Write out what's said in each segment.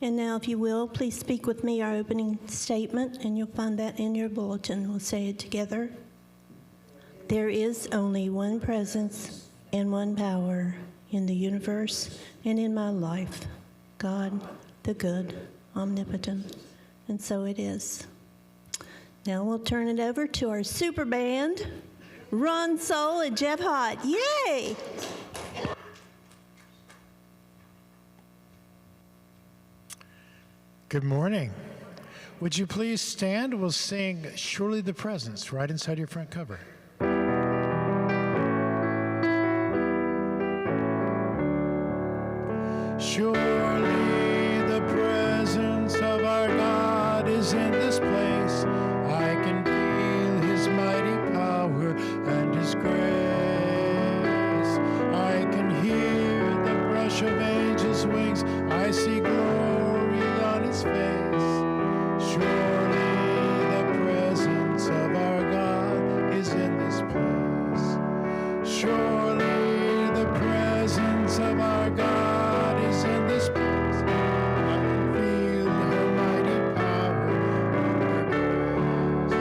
And now, if you will, please speak with me our opening statement, and you'll find that in your bulletin. We'll say it together. There is only one presence and one power in the universe and in my life, God, the good, omnipotent. And so it is. Now we'll turn it over to our super band, Ron Soul and Jeff Hott. Yay! Good morning. Would you please stand? We'll sing Surely the Presence right inside your front cover. Surely the presence of our God is in this place. I can feel his mighty power and his grace. I can hear the brush of angels' wings. I see glory on his face. Surely the presence of our God is in this place. Surely the presence of our God is in this place. I can feel her mighty power and her grace.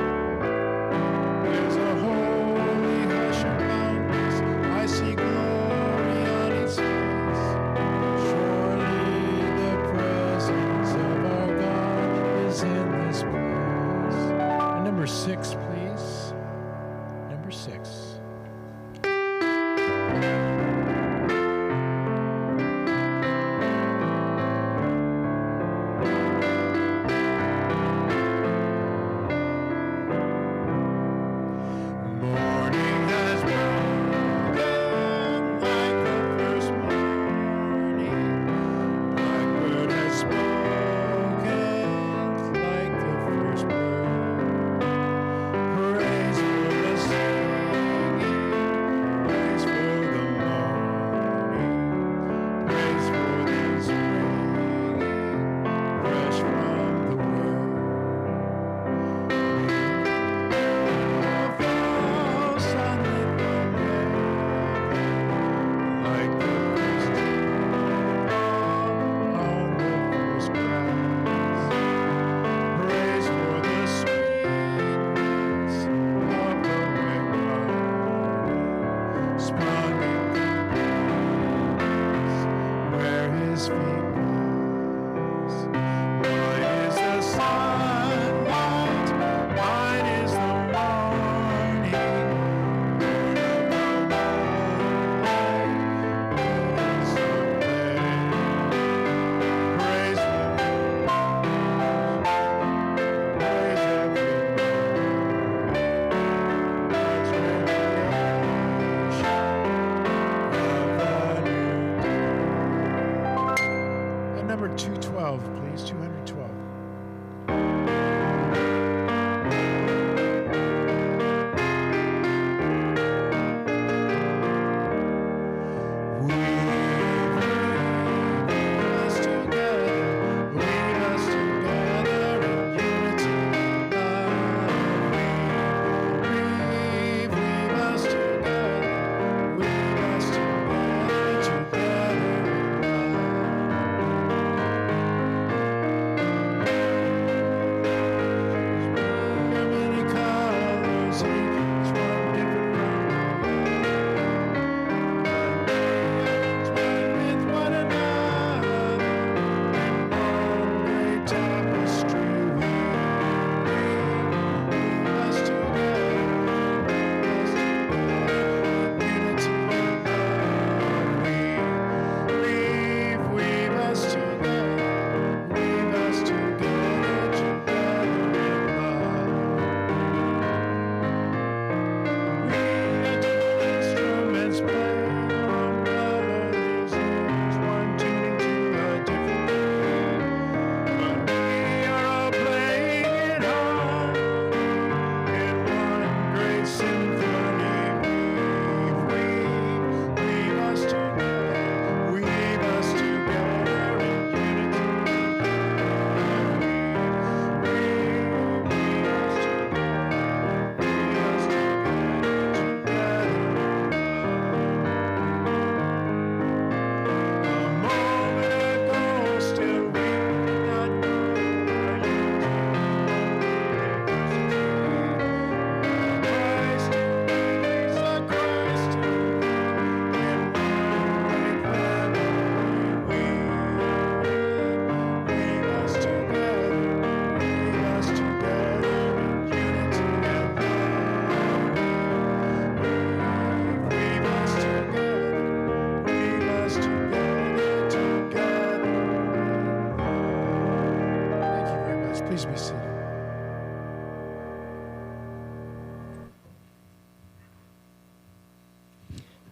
There's a holy hush around us. I see glory on his face. Surely the presence of our God is in this place. And number 6, please. Number 6.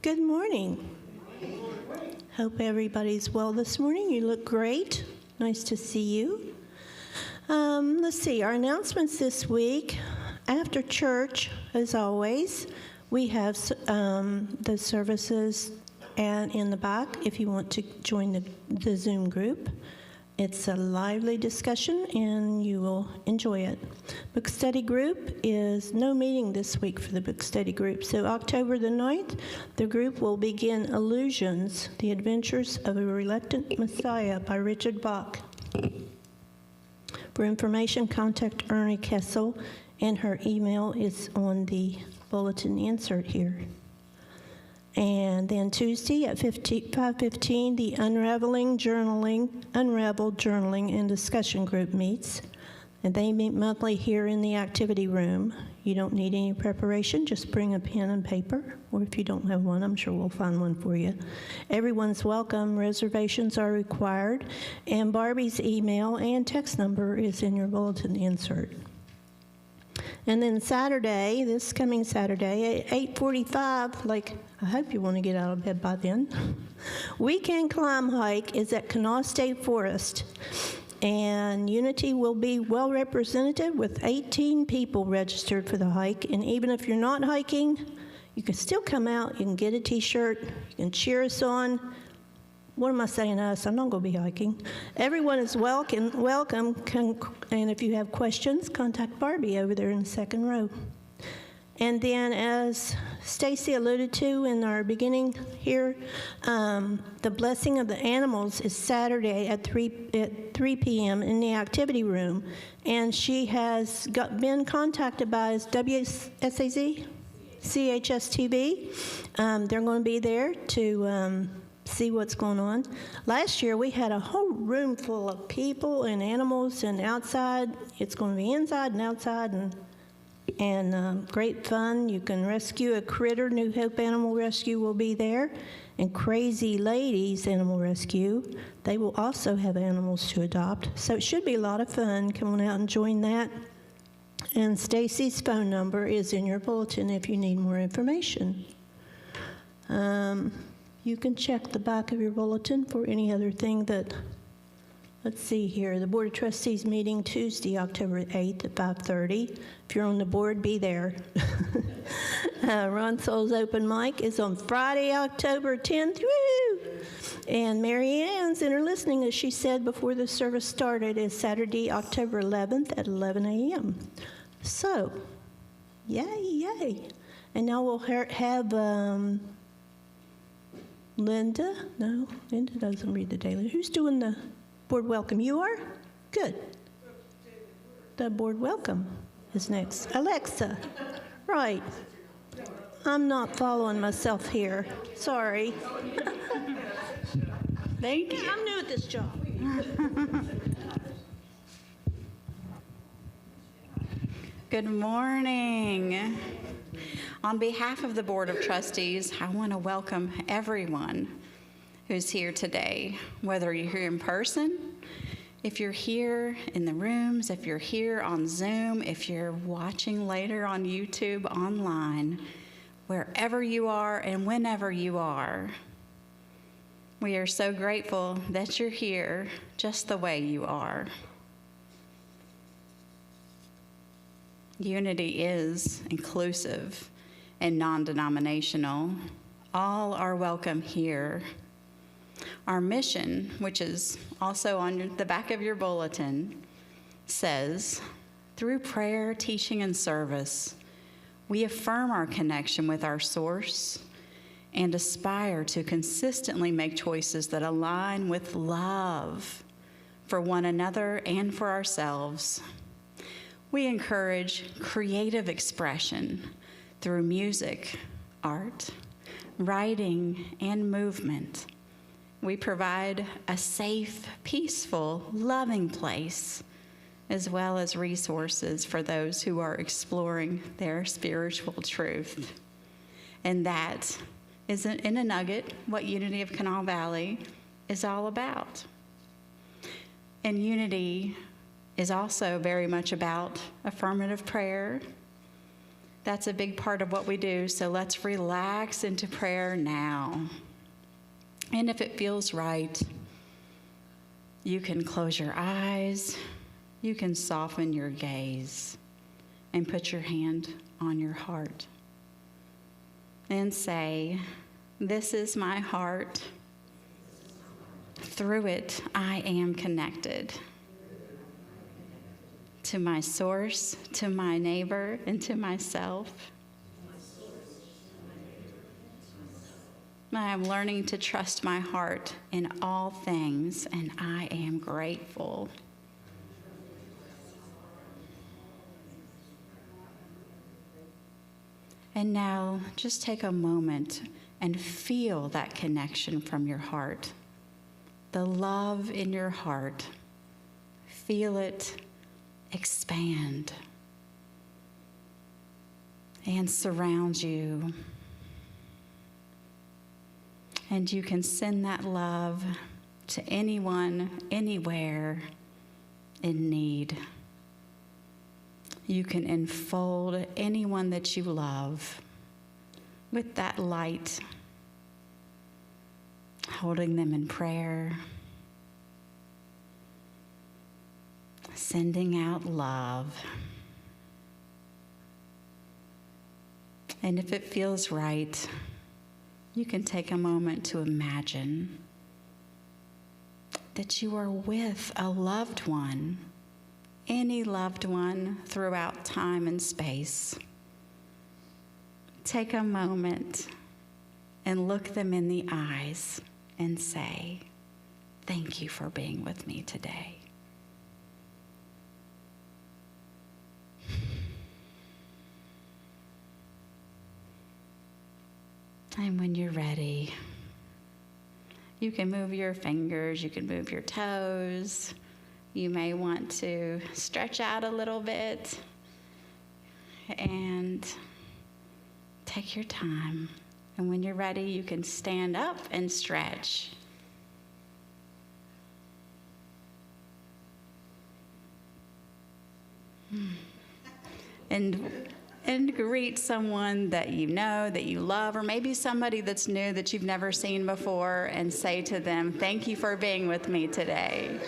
Good morning. Hope everybody's well this morning. You look great. Nice to see you. Let's see, our announcements this week. After church, as always, we have the services and in the back if you want to join the Zoom group. It's a lively discussion, and you will enjoy it. Book study group is no meeting this week for the book study group. So October the 9th, the group will begin Illusions, The Adventures of a Reluctant Messiah by Richard Bach. For information, contact Ernie Kessel, and her email is on the bulletin insert here. And then Tuesday at 5:15, the Unraveled Journaling and Discussion Group meets. And they meet monthly here in the activity room. You don't need any preparation, just bring a pen and paper. Or if you don't have one, I'm sure we'll find one for you. Everyone's welcome. Reservations are required. And Barbie's email and text number is in your bulletin insert. And then Saturday, this coming Saturday, at 8:45, I hope you want to get out of bed by then. Weekend Climb Hike is at Kanawha State Forest. And Unity will be well represented with 18 people registered for the hike. And even if you're not hiking, you can still come out. You can get a T-shirt. You can cheer us on. What am I saying us? I'm not going to be hiking. Everyone is welcome. And if you have questions, contact Barbie over there in the second row. And then, as Stacy alluded to in our beginning here, the Blessing of the Animals is Saturday at 3 p.m. in the activity room. And she has been contacted by WSAZ, CHSTV. They're going to be there to see what's going on. Last year, we had a whole room full of people and animals and outside. It's going to be inside and outside and great fun. You can rescue a critter. New Hope Animal Rescue will be there. And Crazy Ladies Animal Rescue, they will also have animals to adopt. So it should be a lot of fun. Come on out and join that. And Stacy's phone number is in your bulletin if you need more information. You can check the back of your bulletin for any other thing that, let's see here, the Board of Trustees meeting Tuesday, October 8th at 5:30. If you're on the board, be there. Ron Soul's open mic is on Friday, October 10th. Woo! And Mary Ann's in her listening, as she said before the service started, is Saturday, October 11th at 11 a.m. So, yay. And now we'll have Linda? No, Linda doesn't read the daily. Who's doing the board welcome? You are? Good. The board welcome is next. Alexa. Right. I'm not following myself here. Sorry. Thank you. I'm new at this job. Good morning. On behalf of the Board of Trustees, I want to welcome everyone who's here today, whether you're here in person, if you're here in the rooms, if you're here on Zoom, if you're watching later on YouTube, online, wherever you are and whenever you are. We are so grateful that you're here just the way you are. Unity is inclusive and non-denominational. All are welcome here. Our mission, which is also on the back of your bulletin, says, through prayer, teaching, and service, we affirm our connection with our source and aspire to consistently make choices that align with love for one another and for ourselves. We encourage creative expression through music, art, writing, and movement. We provide a safe, peaceful, loving place, as well as resources for those who are exploring their spiritual truth. And that is, in a nugget, what Unity of Kanawha Valley is all about. And Unity is also very much about affirmative prayer, That's a big part of what we do, so let's relax into prayer now. And if it feels right, you can close your eyes, you can soften your gaze, and put your hand on your heart. And say, "This is my heart. Through it, I am connected to my source, to my neighbor, and to myself. I am learning to trust my heart in all things, and I am grateful." And now, just take a moment and feel that connection from your heart. The love in your heart. Feel it expand and surround you. And you can send that love to anyone, anywhere in need. You can enfold anyone that you love with that light, holding them in prayer, sending out love. And if it feels right, you can take a moment to imagine that you are with a loved one, any loved one throughout time and space. Take a moment and look them in the eyes and say, "Thank you for being with me today." And when you're ready, you can move your fingers, you can move your toes. You may want to stretch out a little bit and take your time. And when you're ready, you can stand up and stretch. And greet someone that you know, that you love, or maybe somebody that's new that you've never seen before, and say to them, "Thank you for being with me today."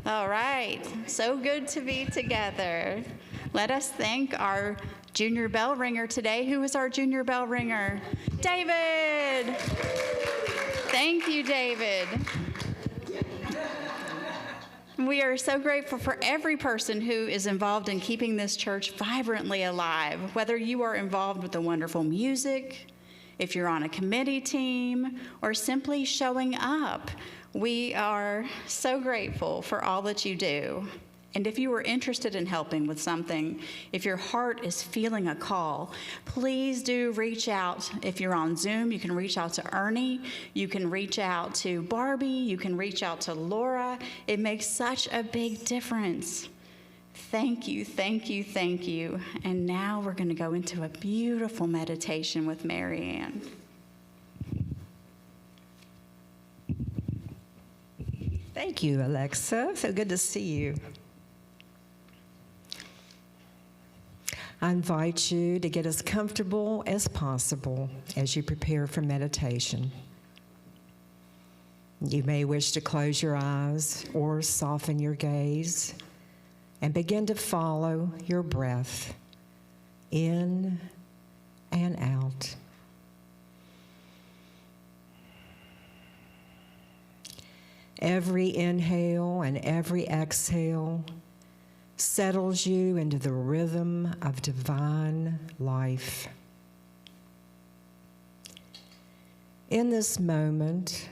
All right, so good to be together. Let us thank our junior bell ringer today. Who is our junior bell ringer? David! Thank you, David. We are so grateful for every person who is involved in keeping this church vibrantly alive, whether you are involved with the wonderful music, if you're on a committee team, or simply showing up. We are so grateful for all that you do. And if you are interested in helping with something, if your heart is feeling a call, please do reach out. If you're on Zoom, you can reach out to Ernie. You can reach out to Barbie. You can reach out to Laura. It makes such a big difference. Thank you, thank you, thank you. And now we're going to go into a beautiful meditation with Mary Ann. Thank you, Alexa. So good to see you. I invite you to get as comfortable as possible as you prepare for meditation. You may wish to close your eyes or soften your gaze and begin to follow your breath in and out. Every inhale and every exhale settles you into the rhythm of divine life. In this moment,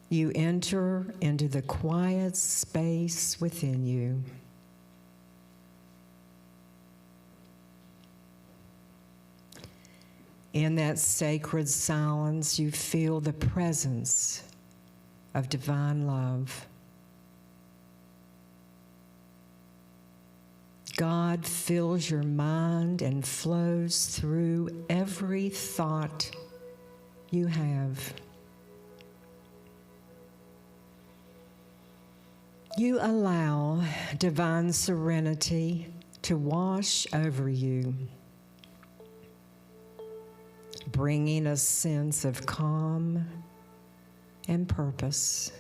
you enter into the quiet space within you. In that sacred silence, you feel the presence of divine love. God fills your mind and flows through every thought you have. You allow divine serenity to wash over you, bringing a sense of calm and purpose.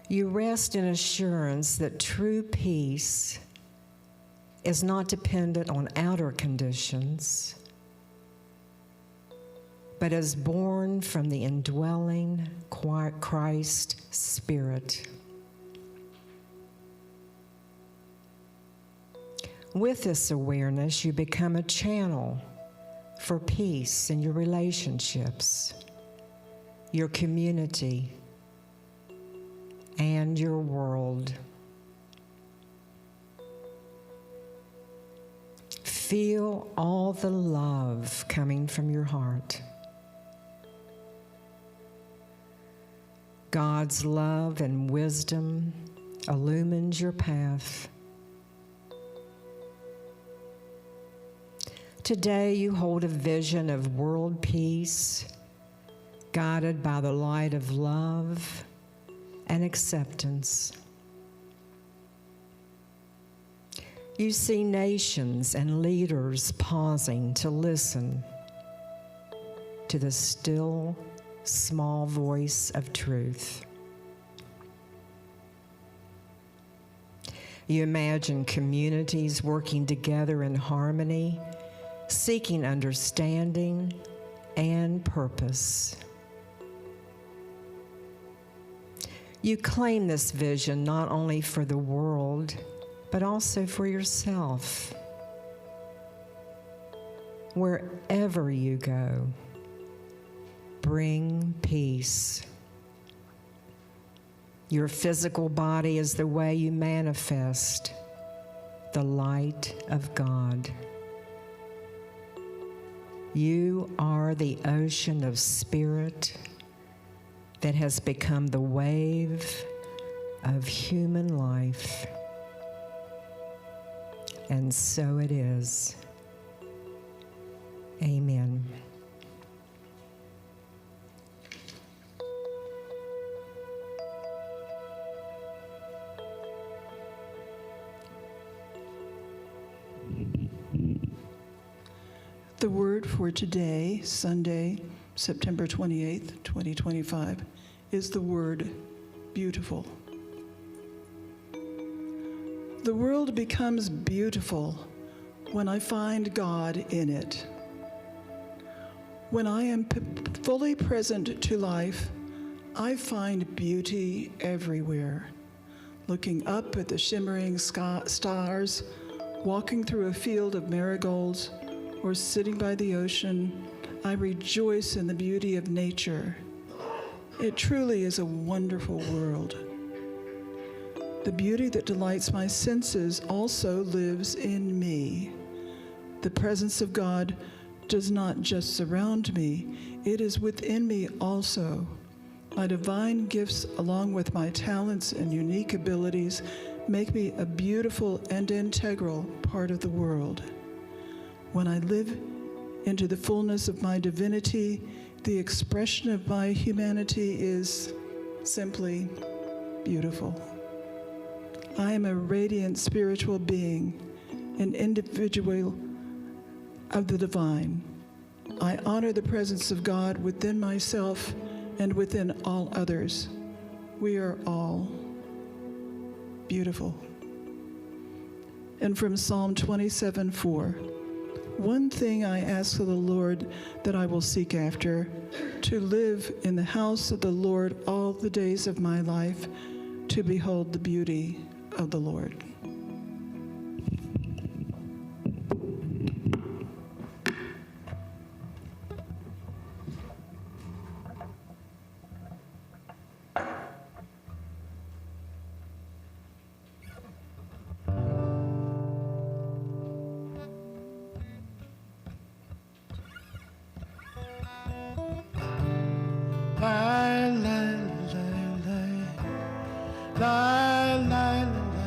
You rest in assurance that true peace is not dependent on outer conditions, but is born from the indwelling Christ Spirit. With this awareness, you become a channel for peace in your relationships, your community, and your world. Feel all the love coming from your heart. God's love and wisdom illumines your path. Today you hold a vision of world peace, guided by the light of love and acceptance. You see nations and leaders pausing to listen to the still, small voice of truth. You imagine communities working together in harmony, seeking understanding and purpose. You claim this vision not only for the world, but also for yourself. Wherever you go, bring peace. Your physical body is the way you manifest the light of God. You are the ocean of spirit that has become the wave of human life. And so it is. Amen. The word for today, Sunday, September 28th, 2025, is the word beautiful. The world becomes beautiful when I find God in it. When I am fully present to life, I find beauty everywhere. Looking up at the shimmering stars, walking through a field of marigolds, or sitting by the ocean, I rejoice in the beauty of nature. It truly is a wonderful world. The beauty that delights my senses also lives in me. The presence of God does not just surround me, it is within me also. My divine gifts, along with my talents and unique abilities, make me a beautiful and integral part of the world. When I live into the fullness of my divinity, the expression of my humanity is simply beautiful. I am a radiant spiritual being, an individual of the divine. I honor the presence of God within myself and within all others. We are all beautiful. And from Psalm 27:4, one thing I ask of the Lord that I will seek after, to live in the house of the Lord all the days of my life, to behold the beauty of the Lord. La la la la la la la la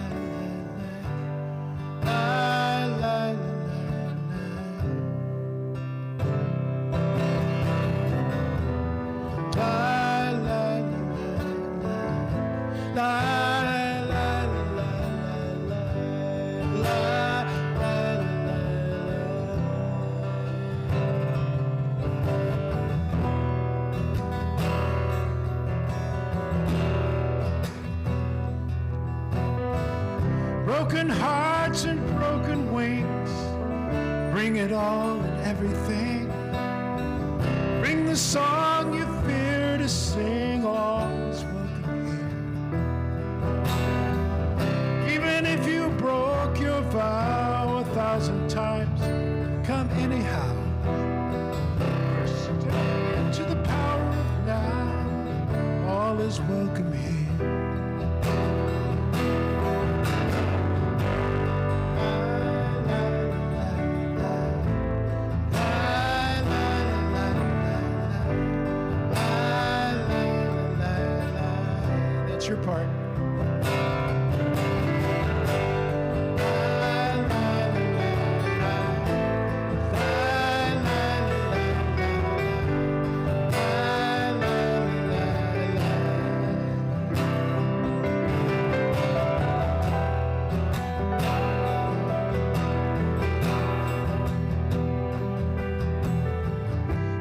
broken hearts and broken wings, bring it all and everything. Bring the song you fear to sing, all is welcome here. Even if you broke your vow 1,000 times, come anyhow. Stay into the power of now, all is welcome here. Your part.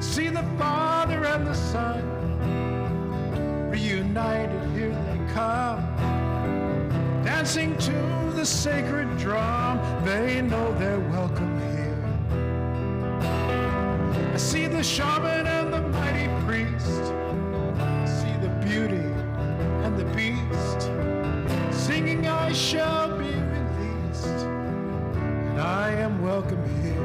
See the Father and the Son reunited, here they come, dancing to the sacred drum. They know they're welcome here. I see the shaman and the mighty priest, I see the beauty and the beast, singing I shall be released, and I am welcome here.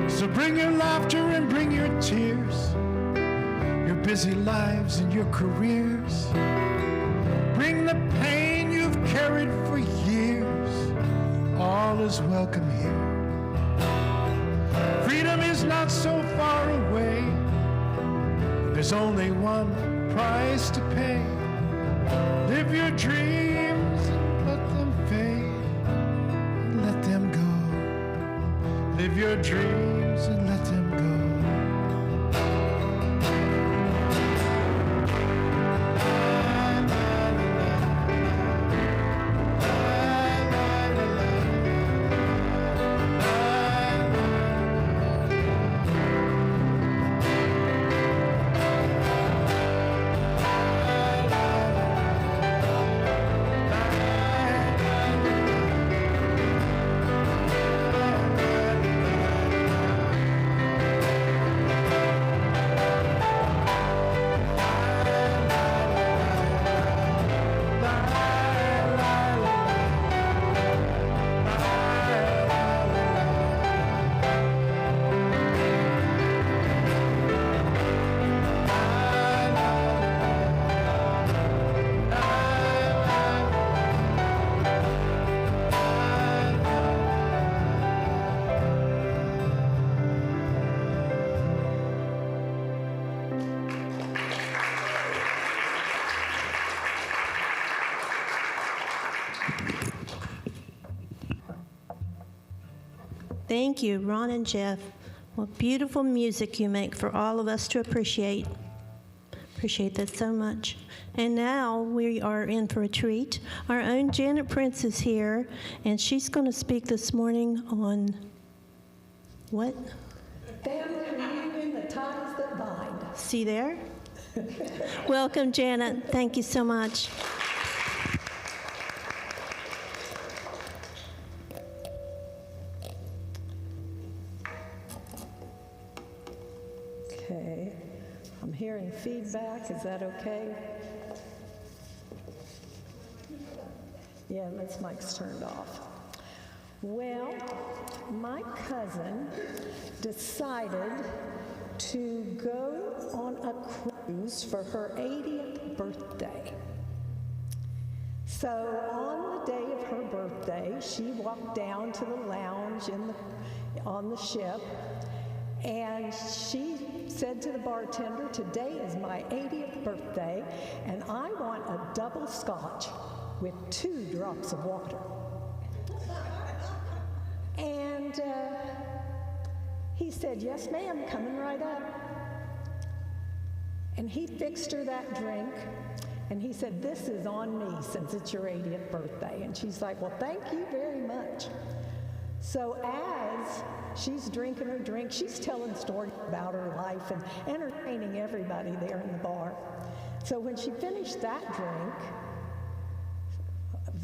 So bring your laughter and bring your tears, your busy lives and your careers. Bring the pain you've carried for years. All is welcome here. Freedom is not so far away. There's only one price to pay. Live your dreams and let them fade, and let them go. Live your dreams and let them go. Thank you, Ron and Jeff. What beautiful music you make for all of us to appreciate. Appreciate that so much. And now we are in for a treat. Our own Janet Prince is here, and she's going to speak this morning on what? Family reunion, the ties that bind. See there? Welcome, Janet. Thank you so much. Okay, I'm hearing feedback. Is that okay? Yeah, this mic's turned off. Well, my cousin decided to go on a cruise for her 80th birthday. So on the day of her birthday, she walked down to the lounge on the ship, and she said to the bartender, "Today is my 80th birthday, and I want a double scotch with 2 drops of water." And he said, "Yes, ma'am, coming right up." And he fixed her that drink, and he said, "This is on me since it's your 80th birthday." And she's like, "Well, thank you very much." So as she's drinking her drink, she's telling stories about her life and entertaining everybody there in the bar. So when she finished that drink,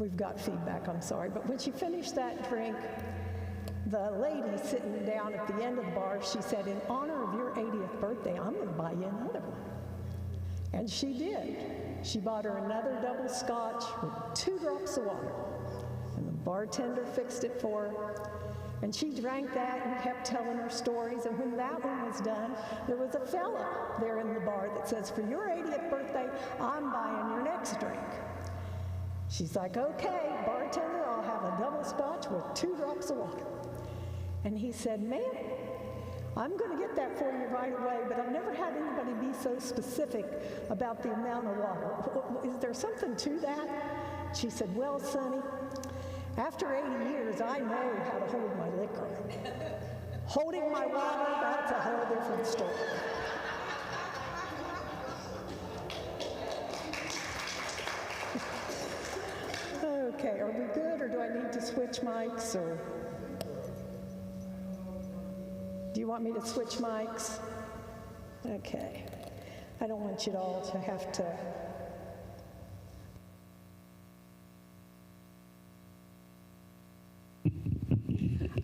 we've got feedback, I'm sorry, but when she finished that drink, the lady sitting down at the end of the bar, she said, "In honor of your 80th birthday, I'm going to buy you another one." And she did. She bought her another double scotch with 2 drops of water. And the bartender fixed it for her. And she drank that and kept telling her stories. And when that one was done, there was a fella there in the bar that says, "For your 80th birthday, I'm buying your next drink." She's like, "Okay, bartender, I'll have a double scotch with 2 drops of water." And he said, "Ma'am, I'm going to get that for you right away, but I've never had anybody be so specific about the amount of water. Is there something to that?" She said, "Well, Sonny, after 80 years, I know how to hold my liquor. Holding my water, that's a whole different story." Okay, are we good, or do I need to switch mics, or do you want me to switch mics? Okay. I don't want you all to have to.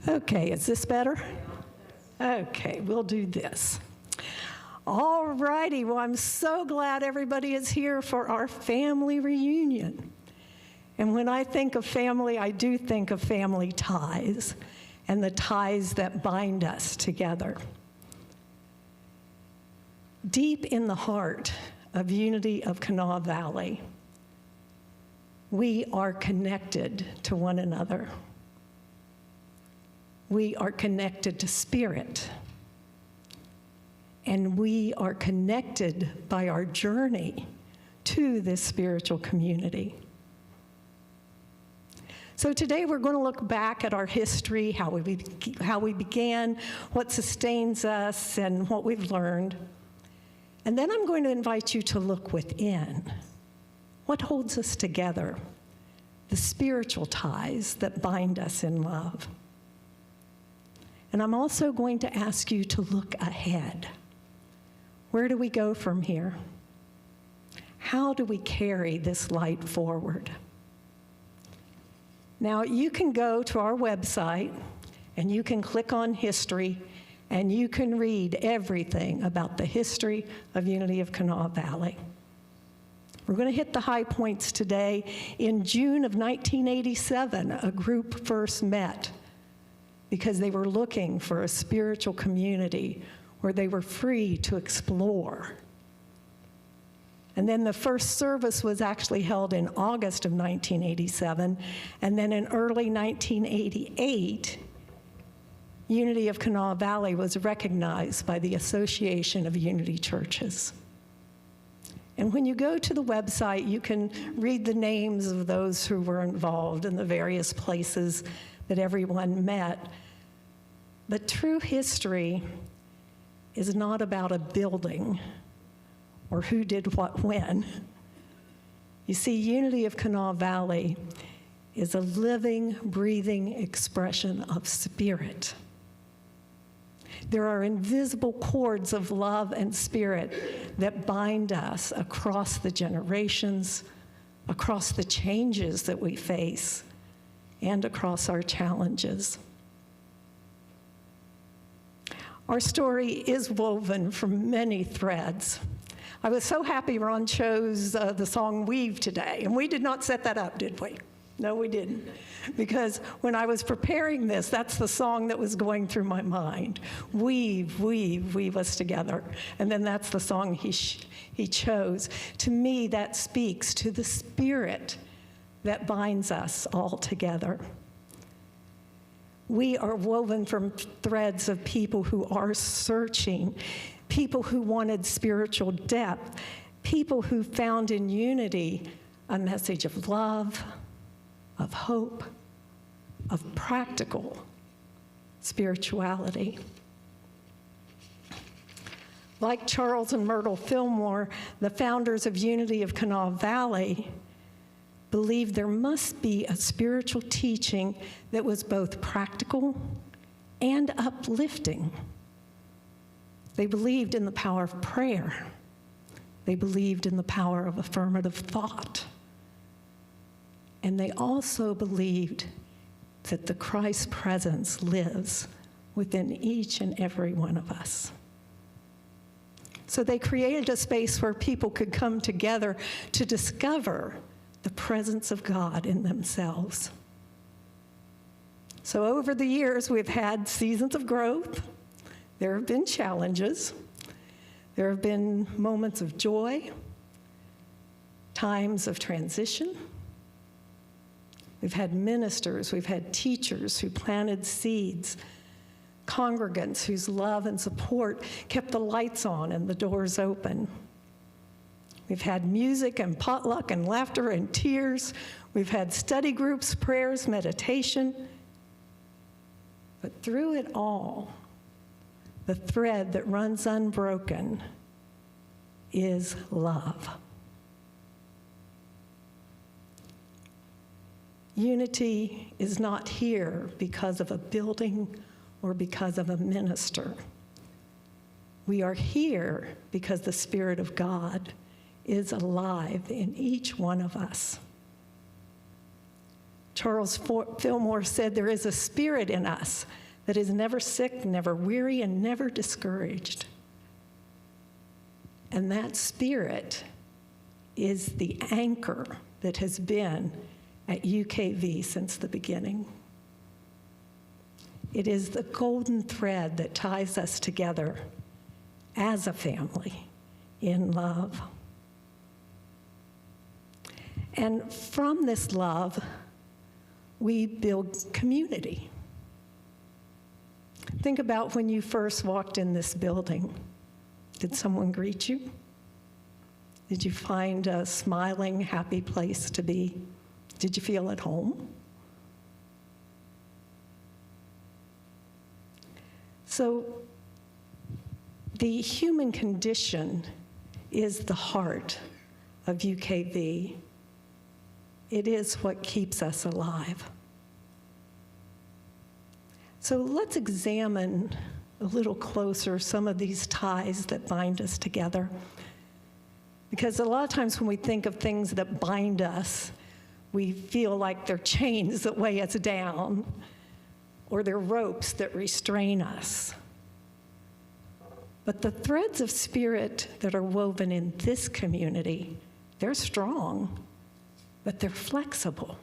Okay, is this better? Okay, we'll do this. All righty, well, I'm so glad everybody is here for our family reunion. And when I think of family, I do think of family ties. and the ties that bind us together. Deep in the heart of Unity of Kanawha Valley, we are connected to one another. We are connected to spirit. And we are connected by our journey to this spiritual community. So today we're going to look back at our history, how we began, what sustains us, and what we've learned. And then I'm going to invite you to look within. What holds us together? The spiritual ties that bind us in love. And I'm also going to ask you to look ahead. Where do we go from here? How do we carry this light forward? Now, you can go to our website, and you can click on history, and you can read everything about the history of Unity of Kanawha Valley. We're going to hit the high points today. In June of 1987, a group first met because they were looking for a spiritual community where they were free to explore. And then the first service was actually held in August of 1987, and then in early 1988, Unity of Kanawha Valley was recognized by the Association of Unity Churches. And when you go to the website, you can read the names of those who were involved in the various places that everyone met. But true history is not about a building or who did what when. You see, Unity of Kanawha Valley is a living, breathing expression of spirit. There are invisible cords of love and spirit that bind us across the generations, across the changes that we face, and across our challenges. Our story is woven from many threads. I was so happy Ron chose the song Weave today, and we did not set that up, did we? No, we didn't. Because when I was preparing this, that's the song that was going through my mind. Weave, weave, weave us together. And then that's the song he chose. To me, that speaks to the spirit that binds us all together. We are woven from threads of people who are searching, people who wanted spiritual depth, people who found in unity a message of love, of hope, of practical spirituality. Like Charles and Myrtle Fillmore, the founders of Unity of Kanawha Valley believed there must be a spiritual teaching that was both practical and uplifting. They believed in the power of prayer. They believed in the power of affirmative thought. And they also believed that the Christ presence lives within each and every one of us. So they created a space where people could come together to discover the presence of God in themselves. So over the years, we've had seasons of growth. There have been challenges. There have been moments of joy, times of transition. We've had ministers, we've had teachers who planted seeds, congregants whose love and support kept the lights on and the doors open. We've had music and potluck and laughter and tears. We've had study groups, prayers, meditation. But through it all, the thread that runs unbroken is love. Unity is not here because of a building or because of a minister. We are here because the Spirit of God is alive in each one of us. Charles Fillmore said there is a spirit in us that is never sick, never weary, and never discouraged. And that spirit is the anchor that has been at UKV since the beginning. It is the golden thread that ties us together as a family in love. And from this love, we build community. Think about when you first walked in this building. Did someone greet you? Did you find a smiling, happy place to be? Did you feel at home? So, the human condition is the heart of UKV. It is what keeps us alive. So let's examine a little closer some of these ties that bind us together. Because a lot of times when we think of things that bind us, we feel like they're chains that weigh us down, or they're ropes that restrain us. But the threads of spirit that are woven in this community, they're strong, but they're flexible.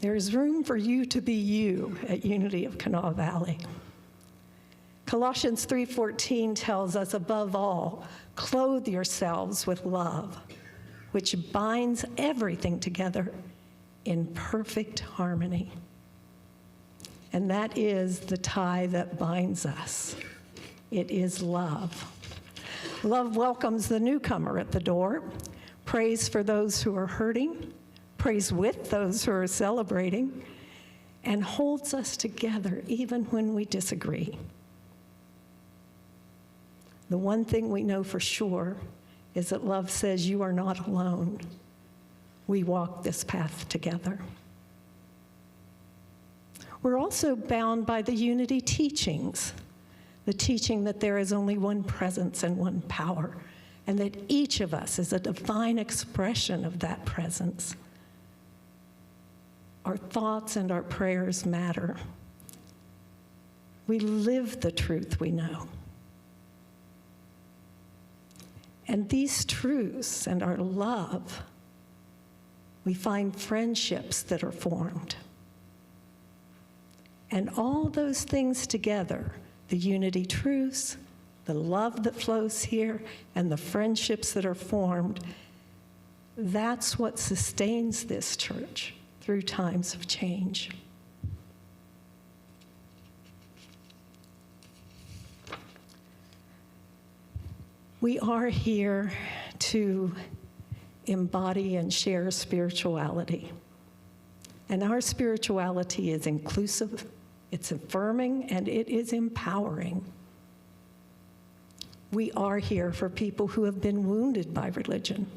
There's room for you to be you at Unity of Kanawha Valley. Colossians 3:14 tells us, above all, clothe yourselves with love, which binds everything together in perfect harmony. And that is the tie that binds us. It is love. Love welcomes the newcomer at the door, prays for those who are hurting, prays with those who are celebrating, and holds us together even when we disagree. The one thing we know for sure is that love says you are not alone. We walk this path together. We're also bound by the unity teachings, the teaching that there is only one presence and one power, and that each of us is a divine expression of that presence. Our thoughts and our prayers matter. We live the truth we know. And these truths and our love, we find friendships that are formed. And all those things together, the unity truths, the love that flows here, and the friendships that are formed, that's what sustains this church through times of change. We are here to embody and share spirituality. And our spirituality is inclusive, it's affirming, and it is empowering. We are here for people who have been wounded by religion,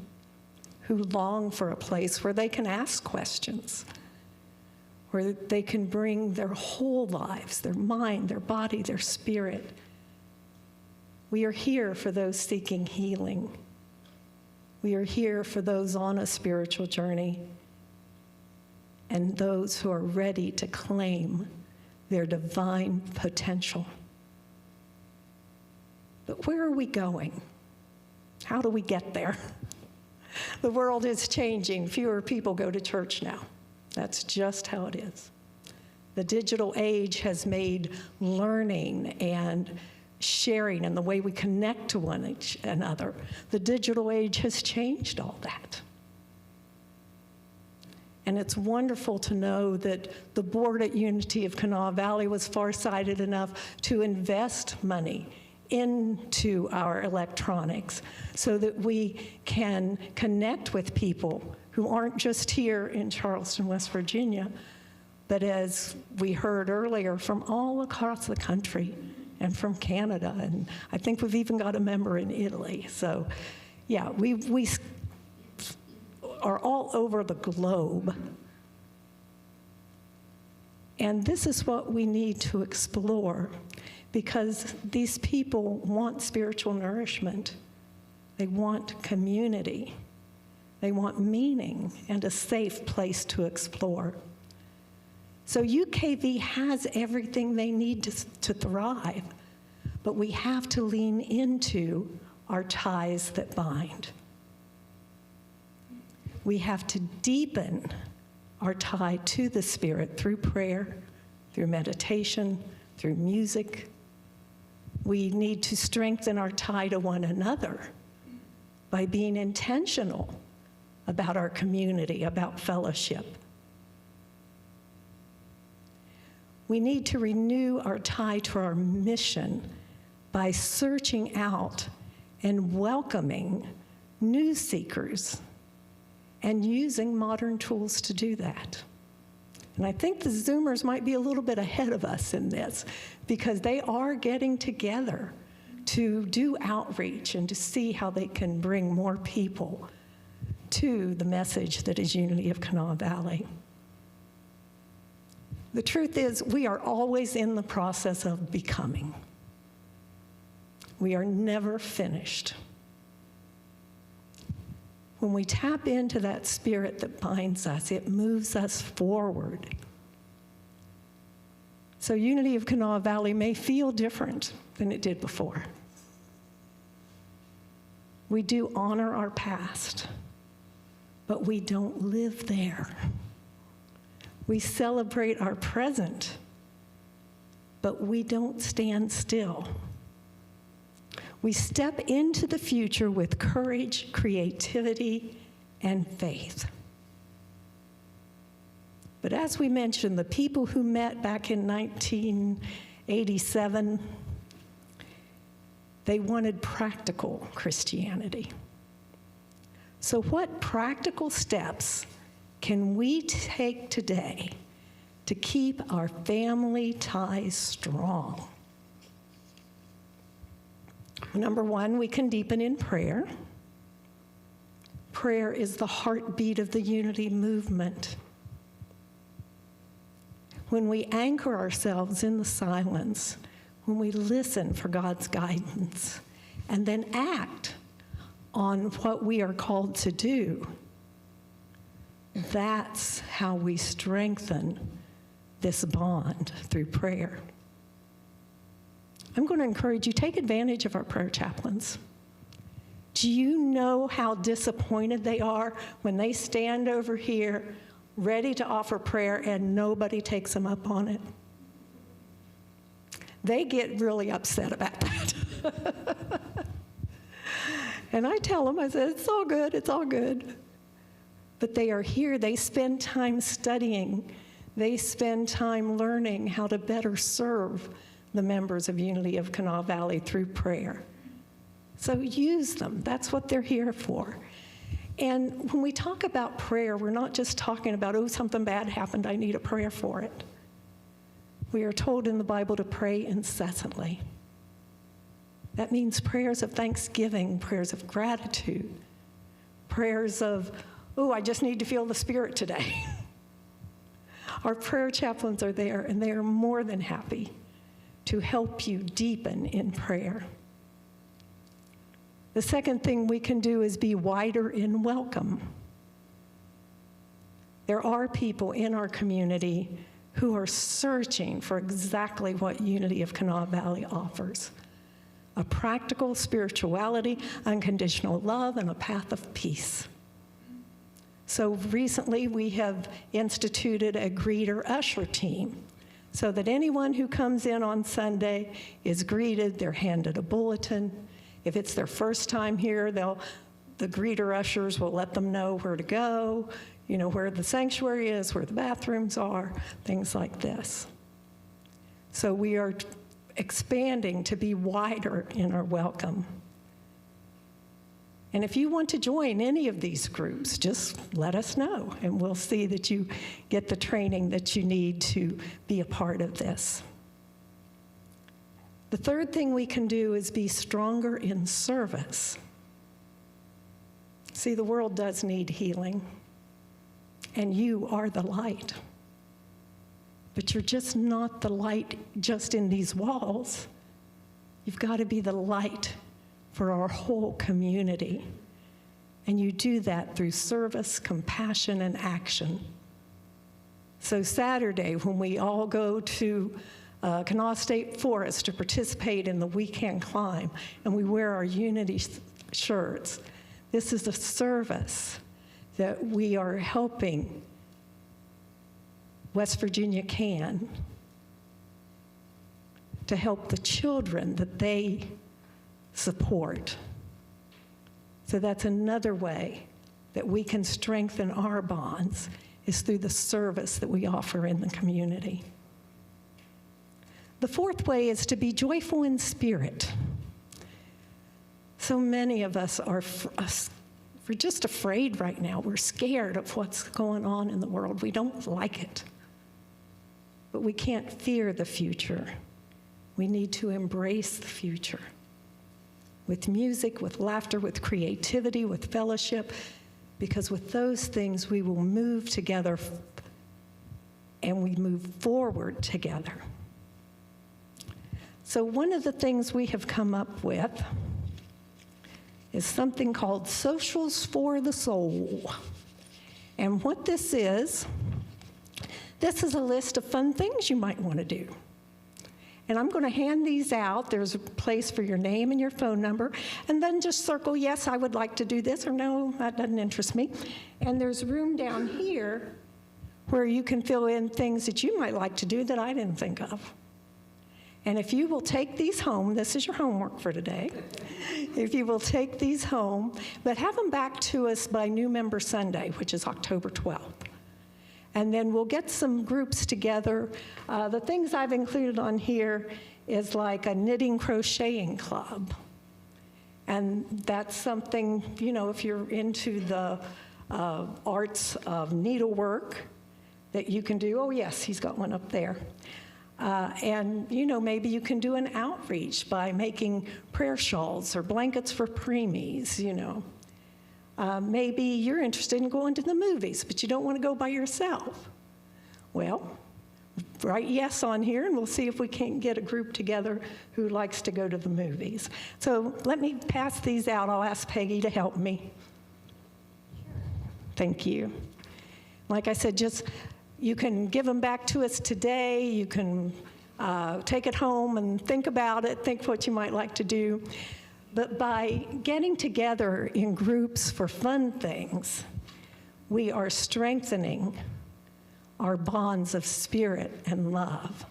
who long for a place where they can ask questions, where they can bring their whole lives, their mind, their body, their spirit. We are here for those seeking healing. We are here for those on a spiritual journey and those who are ready to claim their divine potential. But where are we going? How do we get there? The world is changing. Fewer people go to church now. That's just how it is. The digital age has made learning and sharing and the way we connect to one another. The digital age has changed all that. And it's wonderful to know that the board at Unity of Kanawha Valley was farsighted enough to invest money into our electronics so that we can connect with people who aren't just here in Charleston, West Virginia, but as we heard earlier, from all across the country and from Canada, and I think we've even got a member in Italy. So yeah, we are all over the globe. And this is what we need to explore, because these people want spiritual nourishment. They want community. They want meaning and a safe place to explore. So UKV has everything they need to thrive, but we have to lean into our ties that bind. We have to deepen our tie to the Spirit through prayer, through meditation, through music. We need to strengthen our tie to one another by being intentional about our community, about fellowship. We need to renew our tie to our mission by searching out and welcoming new seekers and using modern tools to do that. And I think the Zoomers might be a little bit ahead of us in this because they are getting together to do outreach and to see how they can bring more people to the message that is Unity of Kanawha Valley. The truth is, we are always in the process of becoming. We are never finished. When we tap into that spirit that binds us, it moves us forward. So Unity of Kanawha Valley may feel different than it did before. We do honor our past, but we don't live there. We celebrate our present, but we don't stand still. We step into the future with courage, creativity, and faith. But as we mentioned, the people who met back in 1987, they wanted practical Christianity. So what practical steps can we take today to keep our family ties strong? Number one, we can deepen in prayer. Prayer is the heartbeat of the unity movement. When we anchor ourselves in the silence, when we listen for God's guidance, and then act on what we are called to do, that's how we strengthen this bond through prayer. I'm going to encourage you, take advantage of our prayer chaplains. Do you know how disappointed they are when they stand over here ready to offer prayer and nobody takes them up on it? They get really upset about that. And I tell them, I said, it's all good, it's all good. But they are here, they spend time studying, they spend time learning how to better serve the members of Unity of Kanawha Valley through prayer. So use them, that's what they're here for. And when we talk about prayer, we're not just talking about, oh, something bad happened, I need a prayer for it. We are told in the Bible to pray incessantly. That means prayers of thanksgiving, prayers of gratitude, prayers of, oh, I just need to feel the Spirit today. Our prayer chaplains are there, and they are more than happy to help you deepen in prayer. The second thing we can do is be wider in welcome. There are people in our community who are searching for exactly what Unity of Kanawha Valley offers: a practical spirituality, unconditional love, and a path of peace. So recently we have instituted a greeter usher team so that anyone who comes in on Sunday is greeted, they're handed a bulletin. If it's their first time here, the greeter ushers will let them know where to go, you know, where the sanctuary is, where the bathrooms are, things like this. So we are expanding to be wider in our welcome. And if you want to join any of these groups, just let us know, and we'll see that you get the training that you need to be a part of this. The third thing we can do is be stronger in service. See, the world does need healing, and you are the light. But you're just not the light just in these walls. You've got to be the light for our whole community. And you do that through service, compassion, and action. So Saturday, when we all go to Kanawha State Forest to participate in the We Can Climb, and we wear our Unity shirts, this is a service that we are helping West Virginia Can to help the children that they support. So that's another way that we can strengthen our bonds, is through the service that we offer in the community. The fourth way is to be joyful in spirit. So many of us we're just afraid right now. We're scared of what's going on in the world. We don't like it. But we can't fear the future. We need to embrace the future. With music, with laughter, with creativity, with fellowship, because with those things we will move together and we move forward together. So one of the things we have come up with is something called Socials for the Soul. And what this is a list of fun things you might want to do. And I'm going to hand these out. There's a place for your name and your phone number. And then just circle, yes, I would like to do this, or no, that doesn't interest me. And there's room down here where you can fill in things that you might like to do that I didn't think of. And if you will take these home, this is your homework for today. If you will take these home, but have them back to us by New Member Sunday, which is October 12th. And then we'll get some groups together. The things I've included on here is like a knitting crocheting club. And that's something, you know, if you're into the arts of needlework, that you can do. Oh yes, he's got one up there. And, you know, maybe you can do an outreach by making prayer shawls or blankets for preemies, you know. Maybe you're interested in going to the movies, but you don't want to go by yourself. Well, write yes on here, and we'll see if we can't get a group together who likes to go to the movies. So let me pass these out. I'll ask Peggy to help me. Thank you. Like I said, you can give them back to us today. You can take it home and think about it, think what you might like to do. But by getting together in groups for fun things, we are strengthening our bonds of spirit and love.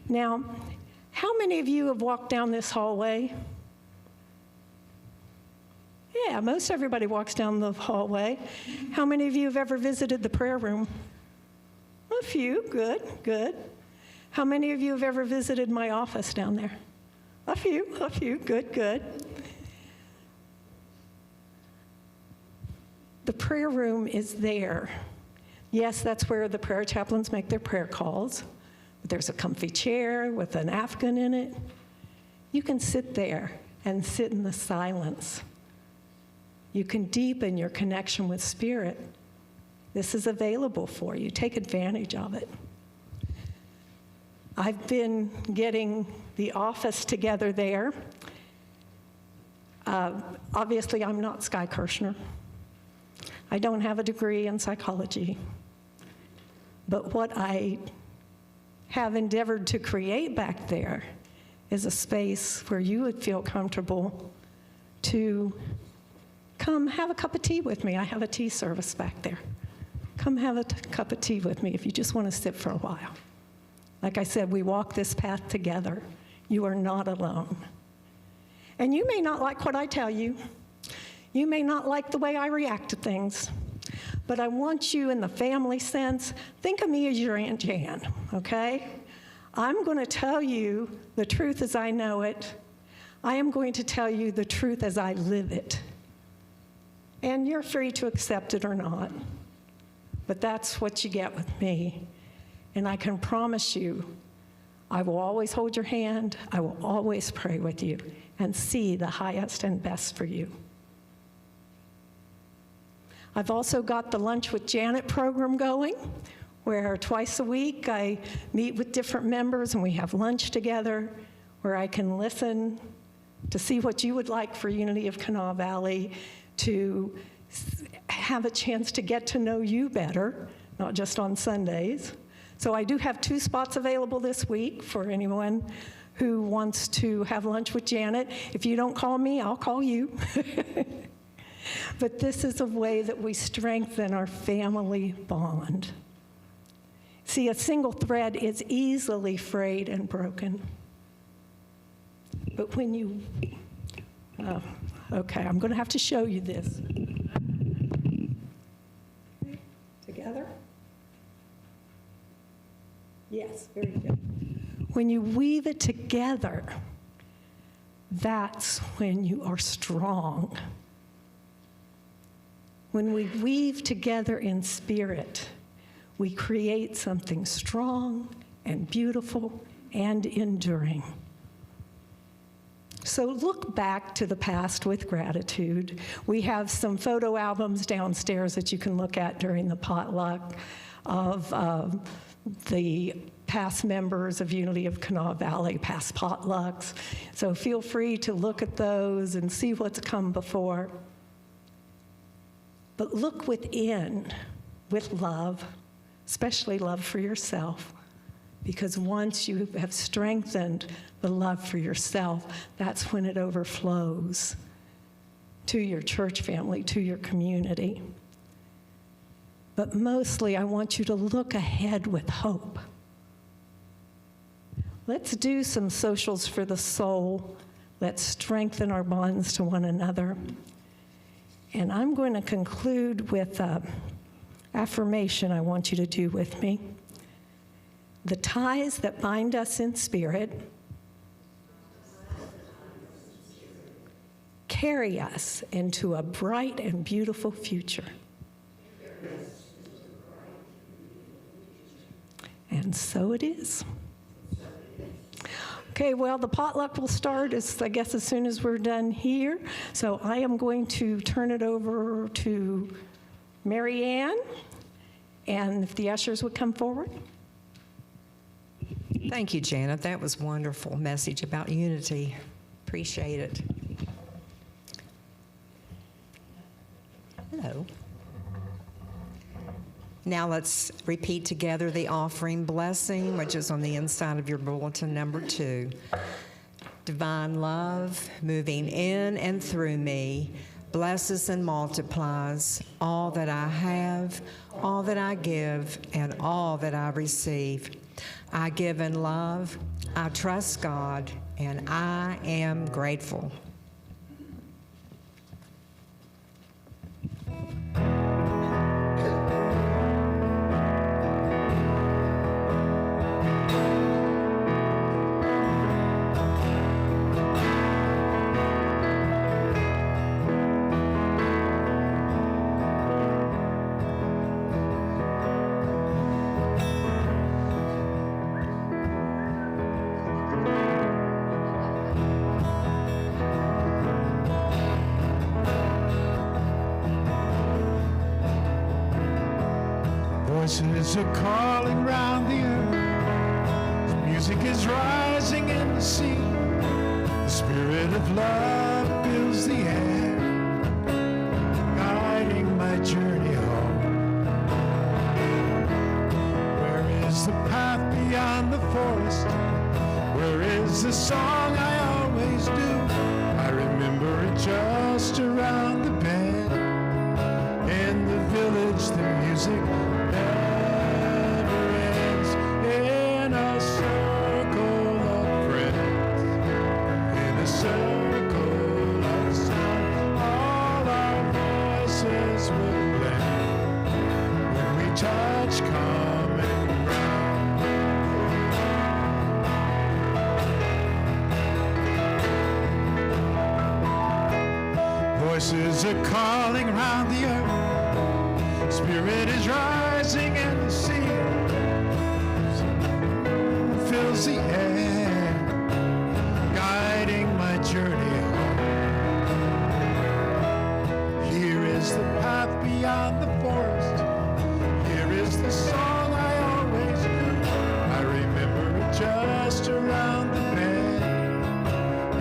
Now, how many of you have walked down this hallway? Yeah, most everybody walks down the hallway. How many of you have ever visited the prayer room? A few, good, good. How many of you have ever visited my office down there? A few, good, good. The prayer room is there. Yes, that's where the prayer chaplains make their prayer calls. But there's a comfy chair with an Afghan in it. You can sit there and sit in the silence. You can deepen your connection with Spirit. This is available for you. Take advantage of it. I've been getting the office together there. Obviously, I'm not Sky Kirshner. I don't have a degree in psychology. But what I have endeavored to create back there is a space where you would feel comfortable to come have a cup of tea with me. I have a tea service back there. Come have a cup of tea with me if you just want to sit for a while. Like I said, we walk this path together. You are not alone. And you may not like what I tell you. You may not like the way I react to things. But I want you, in the family sense, think of me as your Aunt Jan, okay? I'm going to tell you the truth as I know it. I am going to tell you the truth as I live it. And you're free to accept it or not. But that's what you get with me. And I can promise you, I will always hold your hand. I will always pray with you and see the highest and best for you. I've also got the Lunch with Janet program going, where twice a week I meet with different members and we have lunch together, where I can listen to see what you would like for Unity of Kanawha Valley, to have a chance to get to know you better, not just on Sundays. So I do have 2 spots available this week for anyone who wants to have lunch with Janet. If you don't call me, I'll call you. But this is a way that we strengthen our family bond. See, a single thread is easily frayed and broken. But when you, okay, I'm going to have to show you this. Together? Yes, very good. When you weave it together, that's when you are strong. When we weave together in spirit, we create something strong and beautiful and enduring. So look back to the past with gratitude. We have some photo albums downstairs that you can look at during the potluck of the past members of Unity of Kanawha Valley, past potlucks. So feel free to look at those and see what's come before. But look within with love, especially love for yourself, because once you have strengthened the love for yourself, that's when it overflows to your church family, to your community. But mostly, I want you to look ahead with hope. Let's do some socials for the soul. Let's strengthen our bonds to one another. And I'm going to conclude with an affirmation I want you to do with me. The ties that bind us in spirit carry us into a bright and beautiful future. And so it is. Okay, well, the potluck will start, as soon as we're done here. So I am going to turn it over to Mary Ann, and if the ushers would come forward. Thank you, Janet. That was a wonderful message about unity. Appreciate it. Hello. Now let's repeat together the offering blessing, which is on the inside of your bulletin, number 2. Divine love, moving in and through me, blesses and multiplies all that I have, all that I give, and all that I receive. I give in love, I trust God, and I am grateful. Voices are calling round the earth. Music is rising in the sea. The spirit of love fills the air, guiding my journey home. Where is the path beyond the forest? Where is the song I always do? I remember it just around the bend. In the village, the music never ends. In a circle of friends, in a circle of sound, all our voices will blend when we touch common ground. Voices are calling round the earth. Spirit is rising in the sea. Fills the air, guiding my journey home. Here is the path beyond the forest. Here is the song I always do. I remember it just around the bend.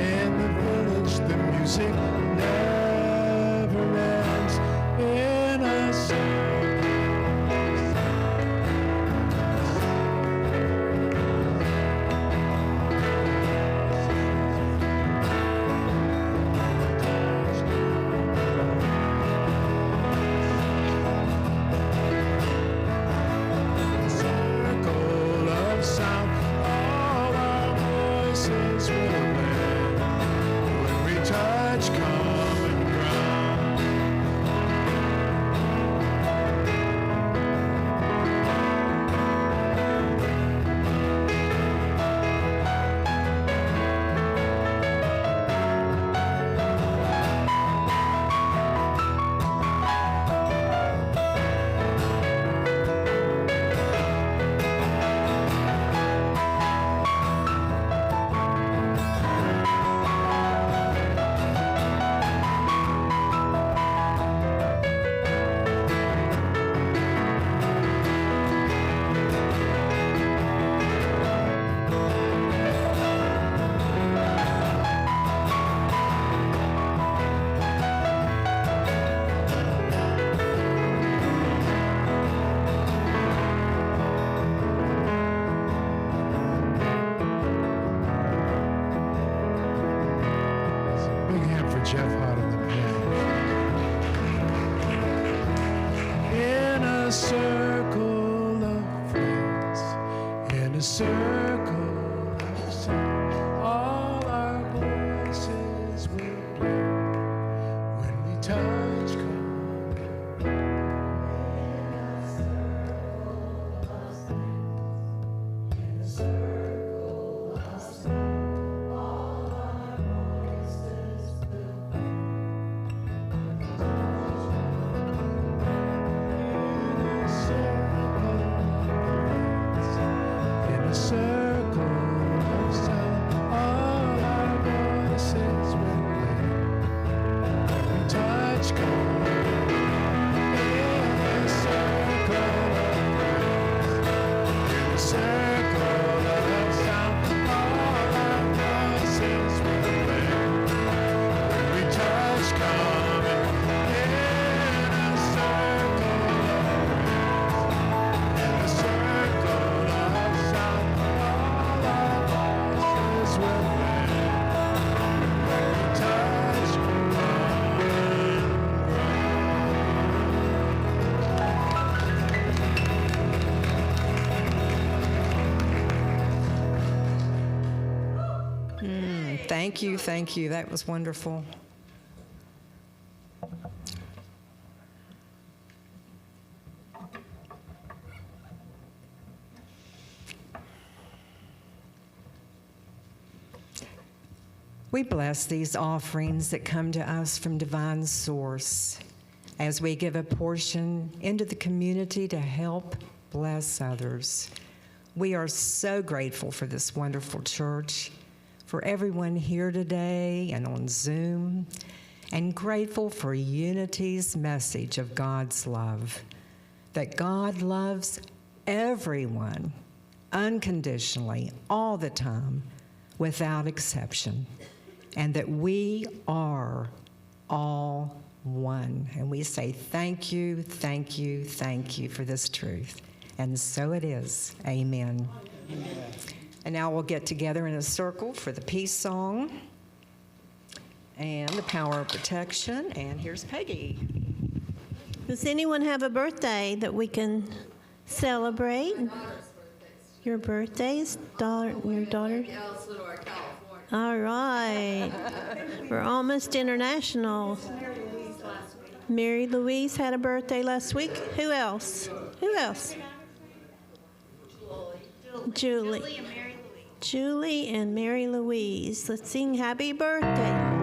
In the village, the music never ends. In a circle. Jeff Hart on the piano. In a circle of friends, in a circle of sound, all our voices will play when we touch common. Thank you. That was wonderful. We bless these offerings that come to us from divine source as we give a portion into the community to help bless others. We are so grateful for this wonderful church, for everyone here today and on Zoom, and grateful for Unity's message of God's love, that God loves everyone unconditionally, all the time, without exception, and that we are all one. And we say thank you, thank you, thank you for this truth. And so it is. Amen. Amen. And now we'll get together in a circle for the peace song and the power of protection. And here's Peggy. Does anyone have a birthday that we can celebrate? Your birthdays? Your daughter? All right. We're almost international. Mary Louise had a birthday last week. Who else? Who else? Julie. Julie and Mary Louise. Let's sing happy birthday.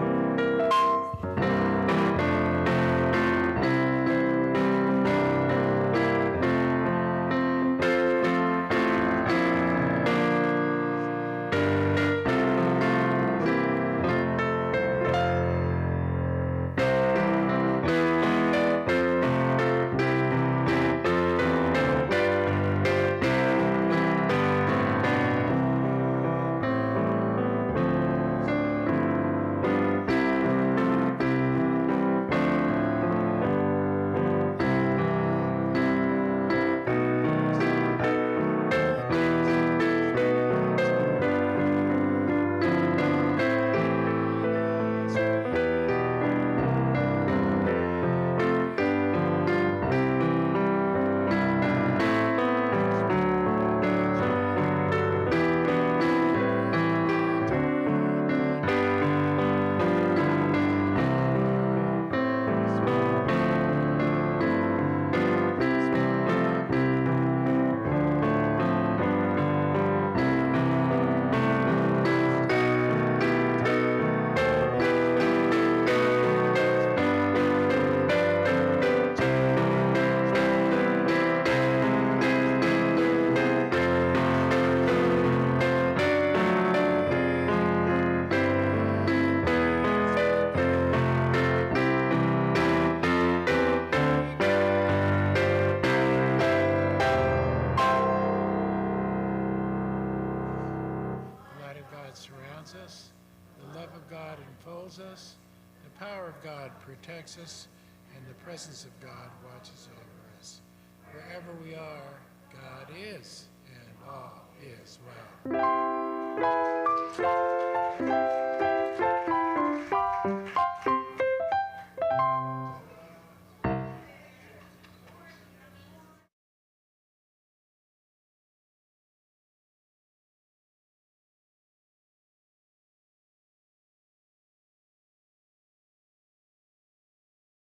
Us, the love of God enfolds us, the power of God protects us, and the presence of God watches over us. Wherever we are, God is, and all is well.